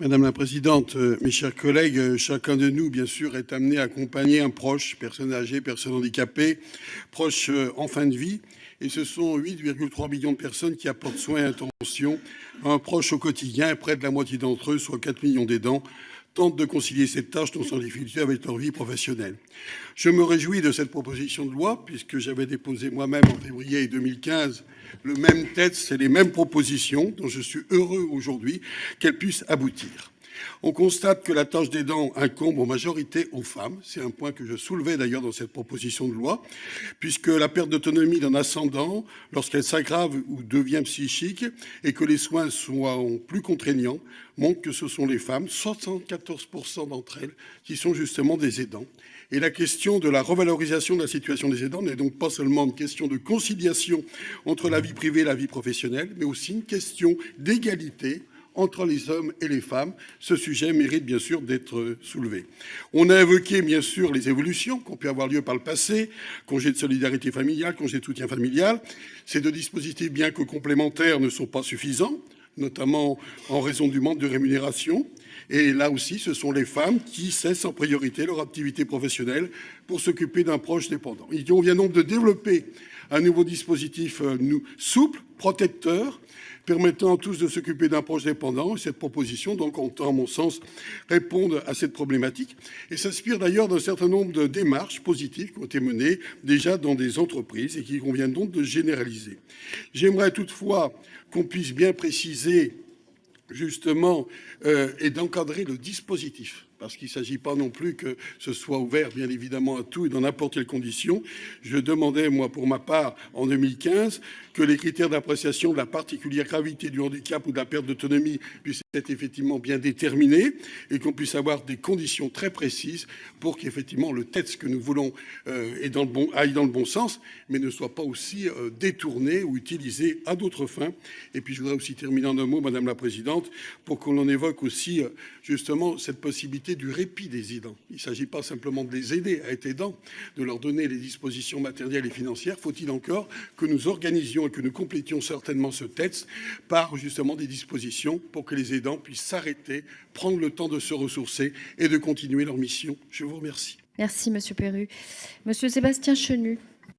Madame la présidente, mes chers collègues, chacun de nous, bien sûr, est amené à accompagner un proche, personne âgée, personne handicapée, proche en fin de vie. Et ce sont 8,3 millions de personnes qui apportent soin et attention à un proche au quotidien. Et près de la moitié d'entre eux, soit 4 millions d'aidants, tentent de concilier cette tâche non sans difficulté avec leur vie professionnelle. Je me réjouis de cette proposition de loi, puisque j'avais déposé moi-même en février 2015 le même texte et les mêmes propositions, dont je suis heureux aujourd'hui qu'elles puissent aboutir. On constate que la tâche d'aidant incombe en majorité aux femmes. C'est un point que je soulevais d'ailleurs dans cette proposition de loi, puisque la perte d'autonomie d'un ascendant, lorsqu'elle s'aggrave ou devient psychique, et que les soins sont plus contraignants, montre que ce sont les femmes, 74% d'entre elles, qui sont justement des aidants. Et la question de la revalorisation de la situation des aidants n'est donc pas seulement une question de conciliation entre la vie privée et la vie professionnelle, mais aussi une question d'égalité entre les hommes et les femmes. Ce sujet mérite bien sûr d'être soulevé. On a évoqué bien sûr les évolutions qui ont pu avoir lieu par le passé, congé de solidarité familiale, congé de soutien familial. Ces deux dispositifs, bien que complémentaires, ne sont pas suffisants, notamment en raison du manque de rémunération. Et là aussi, ce sont les femmes qui cessent en priorité leur activité professionnelle pour s'occuper d'un proche dépendant. Il convient donc de développer un nouveau dispositif souple, protecteur, permettant à tous de s'occuper d'un proche dépendant. Cette proposition, donc, entend, à mon sens, répondre à cette problématique et s'inspire d'ailleurs d'un certain nombre de démarches positives qui ont été menées déjà dans des entreprises et qui convient donc de généraliser. J'aimerais toutefois qu'on puisse bien préciser justement et d'encadrer le dispositif, parce qu'il ne s'agit pas non plus que ce soit ouvert bien évidemment à tout et dans n'importe quelle condition. Je demandais, moi, pour ma part, en 2015, que les critères d'appréciation de la particulière gravité du handicap ou de la perte d'autonomie puissent être effectivement bien déterminés et qu'on puisse avoir des conditions très précises pour qu'effectivement le texte que nous voulons aille dans le bon sens, mais ne soit pas aussi détourné ou utilisé à d'autres fins. Et puis je voudrais aussi terminer en un mot, Madame la Présidente, pour qu'on en évoque aussi justement cette possibilité du répit des aidants. Il ne s'agit pas simplement de les aider à être aidants, de leur donner les dispositions matérielles et financières. Faut-il encore que nous organisions et que nous complétions certainement ce texte par justement des dispositions pour que les aidants puissent s'arrêter, prendre le temps de se ressourcer et de continuer leur mission. Je vous remercie. Merci, Monsieur Perru. Monsieur Sébastien Chenu.